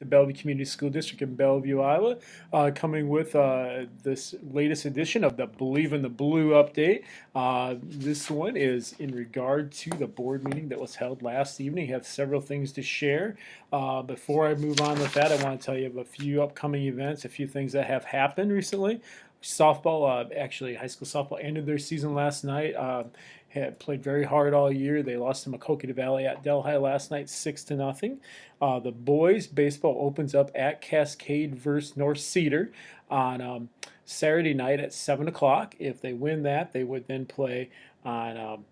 the Bellevue Community School District in Bellevue, Iowa, coming with this latest edition of the Believe in the Blue update. This one is in regard to the board meeting that was held last evening. I have several things to share. Before I move on with that, I want to tell you of a few upcoming events, a few things that have happened recently. Softball, actually, high school softball ended their season last night. Had played very hard all year. They lost to Maquoketa Valley at Delhi last night, 6-0. The boys baseball opens up at Cascade versus North Cedar on Saturday night at 7 o'clock. If they win that, they would then play on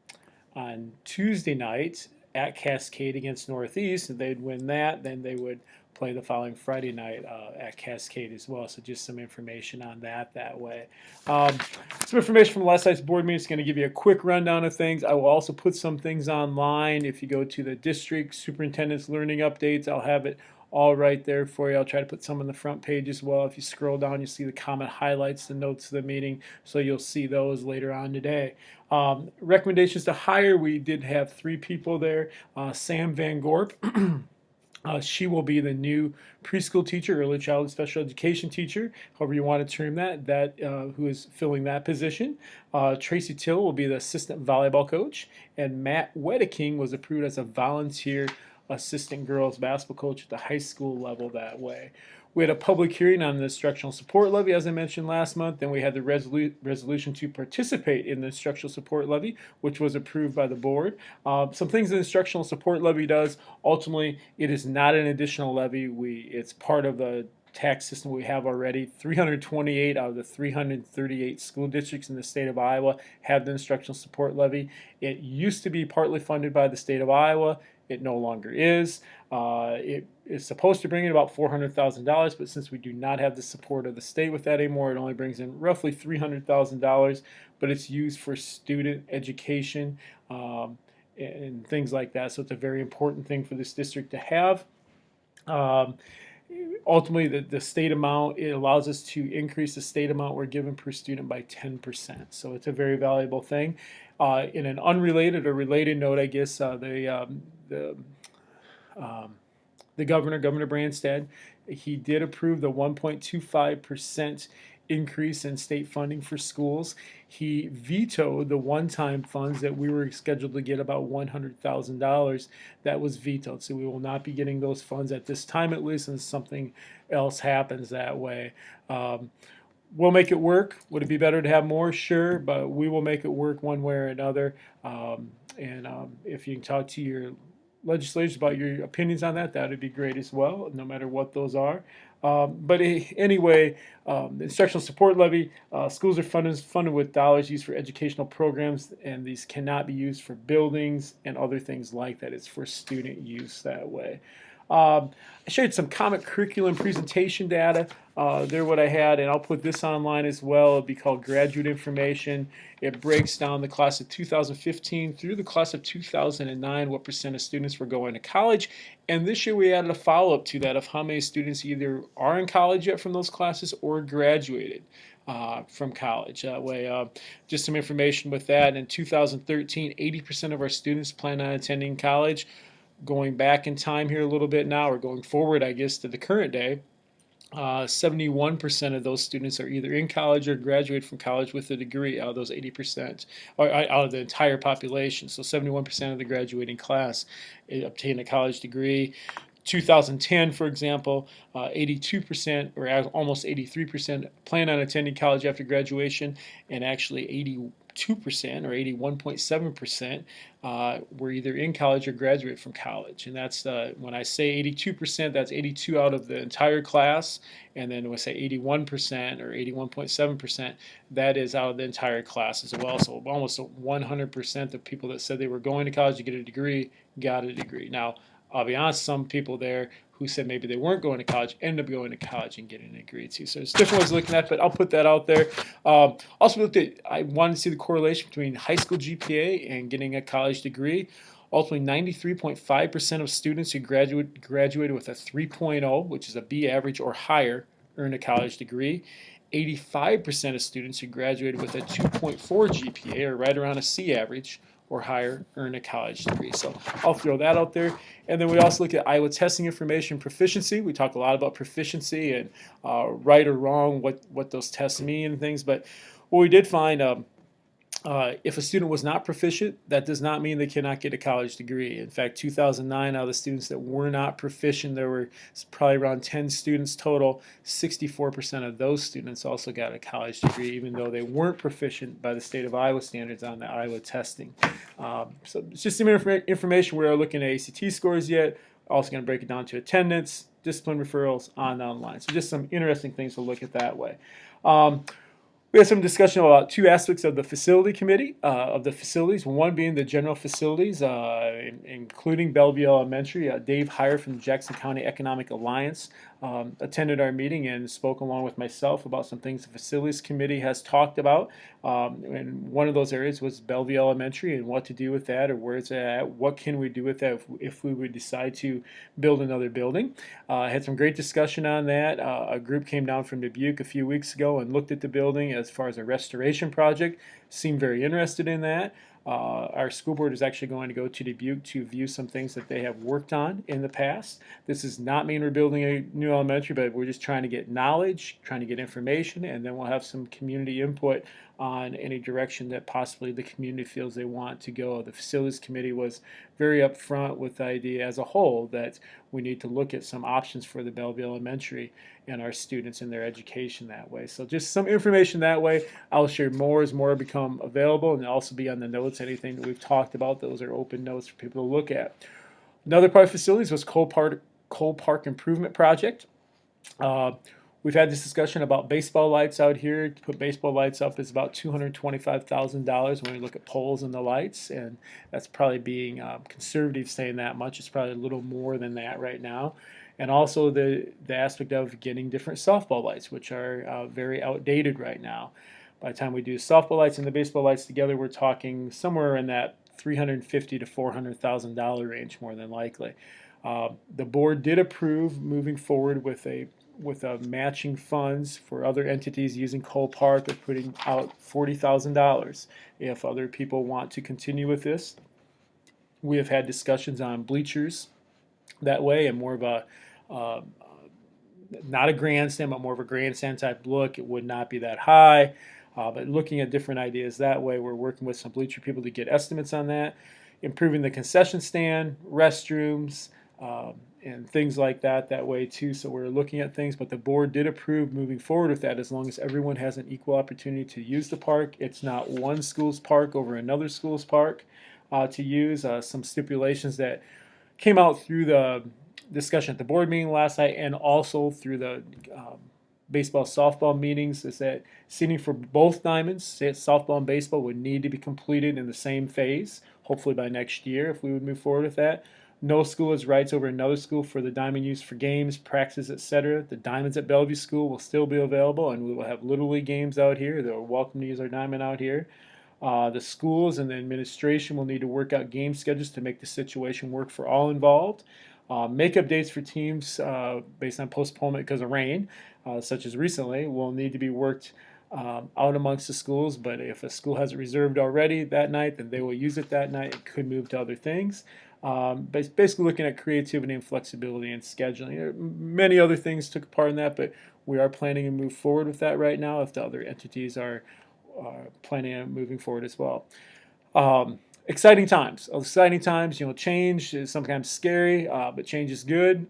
Tuesday night at Cascade against Northeast. If they'd win that, then they would play the following Friday night at Cascade as well. So just some information on that way. Some information from last night's board meeting is going to give you a quick rundown of things. I will also put some things online. If you go to the district superintendent's learning updates, I'll have it all right there for you. I'll try to put some on the front page as well. If you scroll down, you see the comment highlights, the notes of the meeting, so you'll see those later on today. Recommendations to hire, we did have 3 people there. Sam Van Gorp. She will be the new preschool teacher, early childhood special education teacher, however you want to term that who is filling that position. Tracy Till will be the assistant volleyball coach, and Matt Wedeking was approved as a volunteer assistant girls basketball coach at the high school level that way. We had a public hearing on the instructional support levy, as I mentioned last month. Then we had the resolution to participate in the instructional support levy, which was approved by the board. Some things the instructional support levy does, ultimately, it is not an additional levy. It's part of the tax system we have already. 328 out of the 338 school districts in the state of Iowa have the instructional support levy. It used to be partly funded by the state of Iowa. It no longer is. It is supposed to bring in about $400,000, but since we do not have the support of the state with that anymore, it only brings in roughly $300,000, but it's used for student education and things like that. So it's a very important thing for this district to have. Ultimately, the state amount, it allows us to increase the state amount we're given per student by 10%. So it's a very valuable thing. In an unrelated or related note, I guess, the governor, Governor Branstad, he did approve the 1.25% increase in state funding for schools. He vetoed the one-time funds that we were scheduled to get, about $100,000. That was vetoed, so we will not be getting those funds at this time, at least, unless something else happens that way. We'll make it work. Would it be better to have more? Sure, but we will make it work one way or another. If you can talk to your legislators about your opinions on that, that would be great as well, no matter what those are. Anyway, the instructional support levy, schools are funded with dollars used for educational programs, and these cannot be used for buildings and other things like that. It's for student use that way. I shared some common curriculum presentation data. They're what I had, and I'll put this online as well. It'll be called Graduate Information. It breaks down the class of 2015 through the class of 2009, what percent of students were going to college. And this year we added a follow-up to that of how many students either are in college yet from those classes or graduated from college. That way, just some information with that. In 2013, 80% of our students plan on attending college. Going back in time here a little bit now, or going forward, I guess, to the current day, 71% of those students are either in college or graduate from college with a degree out of those 80%, or out of the entire population. So 71% of the graduating class obtained a college degree. 2010, for example, 82% or almost 83% plan on attending college after graduation, and actually 82% or 81.7% were either in college or graduate from college. And that's when I say 82%, that's 82 out of the entire class. And then when I say 81% or 81.7%, that is out of the entire class as well. So almost 100% of people that said they were going to college to get a degree got a degree. Now, I'll be honest, some people there who said maybe they weren't going to college ended up going to college and getting a degree too. So there's different ways of looking at it, but I'll put that out there. Also I wanted to see the correlation between high school GPA and getting a college degree. Ultimately, 93.5% of students who graduated with a 3.0, which is a B average or higher, earned a college degree. 85% of students who graduated with a 2.4 GPA, or right around a C average or higher, earn a college degree. So I'll throw that out there. And then we also look at Iowa testing information proficiency. We talk a lot about proficiency and right or wrong, what those tests mean and things. But what we did find, if a student was not proficient, that does not mean they cannot get a college degree. In fact, 2009, out of the students that were not proficient, there were probably around 10 students total. 64% of those students also got a college degree, even though they weren't proficient by the state of Iowa standards on the Iowa testing. So it's just some information. We're looking at ACT scores yet. Also going to break it down to attendance, discipline referrals, on down the line. So just some interesting things to look at that way. We had some discussion about two aspects of the facility committee, of the facilities, one being the general facilities, including Bellevue Elementary. Dave Heyer from the Jackson County Economic Alliance attended our meeting and spoke along with myself about some things the facilities committee has talked about. And one of those areas was Bellevue Elementary and what to do with that, or where it's at, what can we do with that if we would decide to build another building. I had some great discussion on that. A group came down from Dubuque a few weeks ago and looked at the building as far as a restoration project, seemed very interested in that. Our school board is actually going to go to Dubuque to view some things that they have worked on in the past. This does not mean we're building a new elementary, but we're just trying to get knowledge, trying to get information, and then we'll have some community input on any direction that possibly the community feels they want to go. The facilities committee was very upfront with the idea as a whole that we need to look at some options for the Bellevue Elementary and our students and their education that way. So just some information that way. I'll share more as more become available, and also be on the notes, anything that we've talked about. Those are open notes for people to look at. Another part of facilities was Cole Park Improvement Project. We've had this discussion about baseball lights out here. To put baseball lights up is about $225,000 when we look at poles and the lights, and that's probably being conservative saying that much. It's probably a little more than that right now. And also the aspect of getting different softball lights, which are very outdated right now. By the time we do softball lights and the baseball lights together, we're talking somewhere in that $350,000 to $400,000 range, more than likely. The board did approve moving forward with matching funds for other entities using Cole Park, of putting out $40,000 if other people want to continue with this. We have had discussions on bleachers that way, and more of a not a grandstand, but more of a grandstand type look. It would not be that high, but looking at different ideas that way. We're working with some bleacher people to get estimates on that. Improving the concession stand, restrooms, and things like that way too. So we're looking at things, but the board did approve moving forward with that as long as everyone has an equal opportunity to use the park. It's not one school's park over another school's park to use. Some stipulations that came out through the discussion at the board meeting last night, and also through the baseball softball meetings, is that seating for both diamonds, softball and baseball, would need to be completed in the same phase, hopefully by next year if we would move forward with that. No school has rights over another school for the diamond use for games, practices, etc. The diamonds at Bellevue School will still be available, and we will have Little League games out here. They're welcome to use our diamond out here. The schools and the administration will need to work out game schedules to make the situation work for all involved. Makeup dates for teams based on postponement because of rain, such as recently, will need to be worked out amongst the schools. But if a school has it reserved already that night, then they will use it that night. It could move to other things. But basically looking at creativity and flexibility and scheduling. Many other things took part in that, but we are planning to move forward with that right now if the other entities are planning on moving forward as well. Exciting times. Change is sometimes scary, but change is good.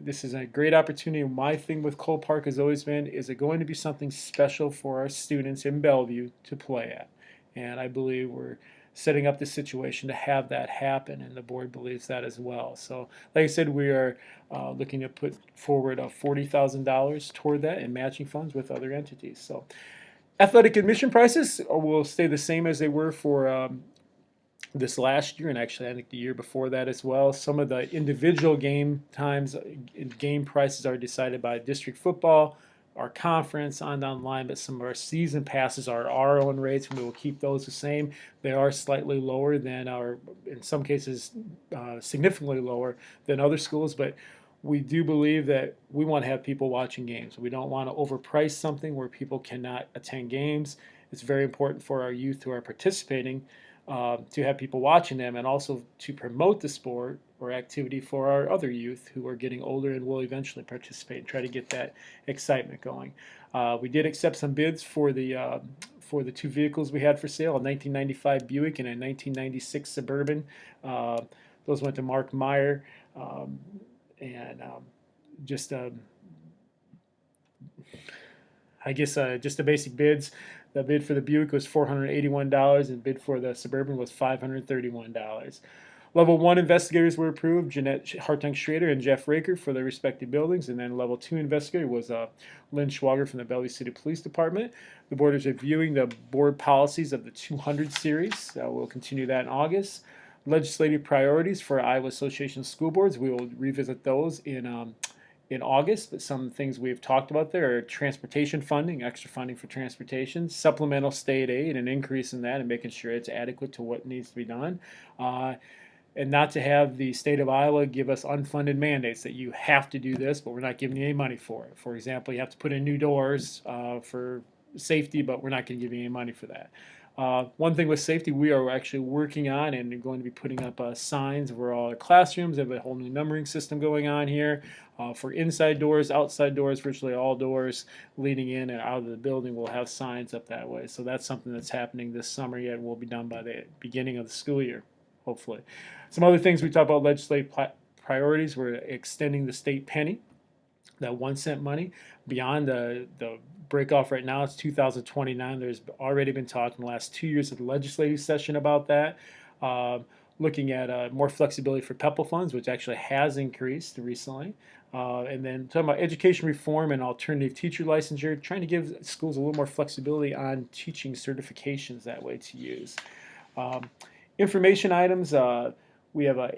This is a great opportunity. My thing with Cole Park has always been, is it going to be something special for our students in Bellevue to play at? And I believe we're setting up the situation to have that happen, and the board believes that as well. So, like I said, we are looking to put forward $40,000 toward that in matching funds with other entities. So, athletic admission prices will stay the same as they were for this last year, and actually I think the year before that as well. Some of the individual game times, game prices are decided by district football, our conference, on down the line, but some of our season passes are our own rates, and we will keep those the same. They are slightly lower than in some cases, significantly lower than other schools, but we do believe that we want to have people watching games. We don't want to overprice something where people cannot attend games. It's very important for our youth who are participating to have people watching them, and also to promote the sport or activity for our other youth who are getting older and will eventually participate and try to get that excitement going. We did accept some bids for the two vehicles we had for sale, a 1995 Buick and a 1996 Suburban. Those went to Mark Meyer, and just I guess just the basic bids. The bid for the Buick was $481, and bid for the Suburban was $531. Level 1 investigators were approved, Jeanette Hartung Schrader and Jeff Raker for their respective buildings, and then Level 2 investigator was Lynn Schwager from the Bellevue City Police Department. The board is reviewing the board policies of the 200 series. We'll continue that in August. Legislative priorities for Iowa Association of School Boards, we will revisit those in August, but some things we've talked about there are transportation funding, extra funding for transportation, supplemental state aid, an increase in that, and making sure it's adequate to what needs to be done. And not to have the state of Iowa give us unfunded mandates that you have to do this, but we're not giving you any money for it. For example, you have to put in new doors for safety, but we're not going to give you any money for that. One thing with safety, we are actually working on and going to be putting up signs over all our classrooms. They have a whole new numbering system going on here for inside doors, outside doors, virtually all doors leading in and out of the building will have signs up that way. So that's something that's happening this summer yet and will be done by the beginning of the school year, hopefully. Some other things we talked about, legislative priorities, we're extending the state penny, that 1 cent money, beyond the break off right now. It's 2029. There's already been talk in the last 2 years of the legislative session about that. Looking at more flexibility for PEPAL funds, which actually has increased recently. And then talking about education reform and alternative teacher licensure, trying to give schools a little more flexibility on teaching certifications that way to use. Information items. We have a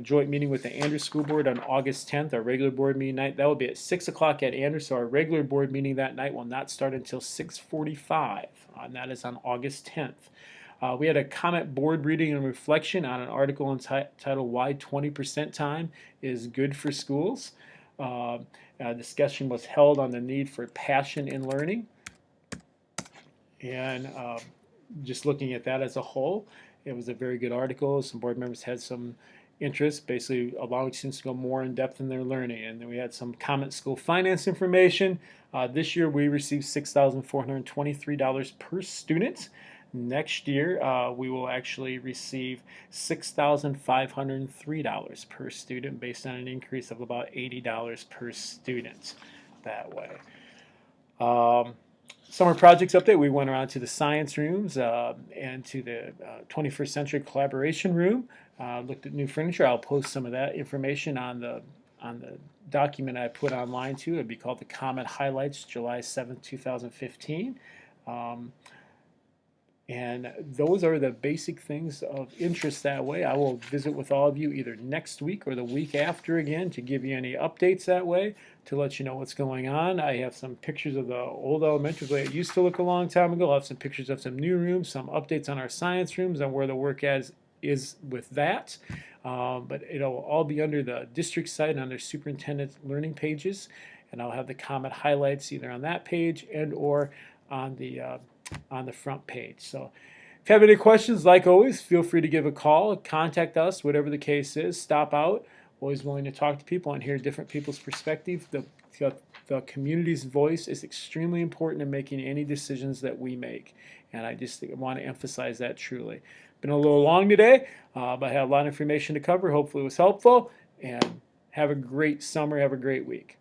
joint meeting with the Andrews School Board on August 10th, our regular board meeting night. That will be at 6 o'clock at Andrews, so our regular board meeting that night will not start until 6:45, and that is on August 10th. We had a comment board reading and reflection on an article entitled Why 20% Time is Good for Schools. A discussion was held on the need for passion in learning, and just looking at that as a whole, it was a very good article. Some board members had some interest, basically allowing students to go more in depth in their learning. And then we had some comment school finance information. This year we received $6,423 per student. Next year we will actually receive $6,503 per student based on an increase of about $80 per student that way. Summer projects update, we went around to the science rooms and to the 21st Century Collaboration Room. Looked at new furniture. I'll post some of that information on the document I put online too. It'd be called the Comment Highlights, July 7th, 2015. And those are the basic things of interest that way. I will visit with all of you either next week or the week after again to give you any updates that way, to let you know what's going on. I have some pictures of the old elementary, the way it used to look a long time ago. I'll have some pictures of some new rooms, some updates on our science rooms and where the work is with that. But it'll all be under the district site and under superintendent learning pages. And I'll have the comment highlights either on that page and or on the front page. So if you have any questions, like always, feel free to give a call, contact us, whatever the case is, stop out. Always willing to talk to people and hear different people's perspective. The community's voice is extremely important in making any decisions that we make. And I just want to emphasize that truly. Been a little long today, but I had a lot of information to cover. Hopefully it was helpful. And have a great summer. Have a great week.